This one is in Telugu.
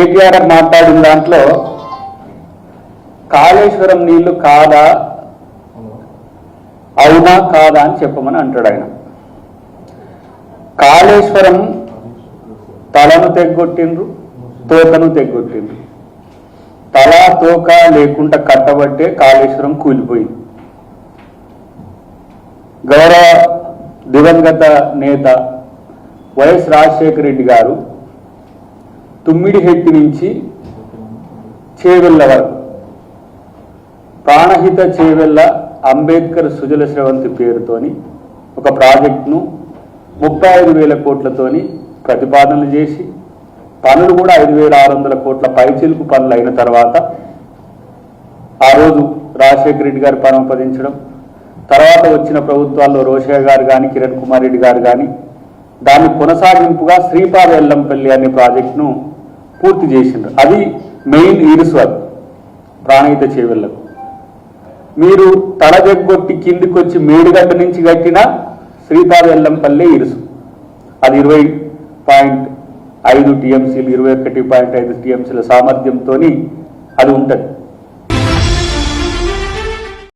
కేటీఆర్ మాట్లాడిన దాంట్లో కాళేశ్వరం నీళ్లు కాదా అవునా కాదా అని చెప్పమని అంటాడు ఆయన. కాళేశ్వరం తలను తెగ్గొట్టిండ్రు, తోకను తెగ్గొట్టిండ్రు. తల తోక లేకుండా కట్టబట్టే కాళేశ్వరం కూలిపోయింది. గౌరవ దివంగత నేత వైఎస్ రాజశేఖర రెడ్డి గారు తుమ్మిడిహెట్టి నుంచి చేవెళ్ళ వరకు ప్రాణహిత చేవెళ్ళ అంబేద్కర్ సుజల స్రవంతి పేరుతోని ఒక ప్రాజెక్టును 35,000 కోట్లతోని ప్రతిపాదనలు చేసి పనులు కూడా 5,600 కోట్ల పైచిలుకు పనులు అయిన తర్వాత ఆ రోజు రాజశేఖర రెడ్డి గారు పరమపదించడం, తర్వాత వచ్చిన ప్రభుత్వాల్లో రోషయ్య గారు కానీ కిరణ్ కుమార్ రెడ్డి గారు కానీ దాన్ని కొనసాగింపుగా శ్రీపాద ఎల్లంపల్లి అనే ప్రాజెక్టును పూర్తి చేసిండ్రు. అది మెయిన్ ఇరుసు. అది ప్రాణహిత చేవెళ్లకు మీరు తలదెగ్గొట్టి కిందికి వచ్చి మేడిగడ్డ నుంచి కట్టిన శ్రీపాద ఎల్లంపల్లి ఇరుసు. అది 20.5 టీఎంసీలు 21.5 టీఎంసీల సామర్థ్యంతో అది ఉంటుంది.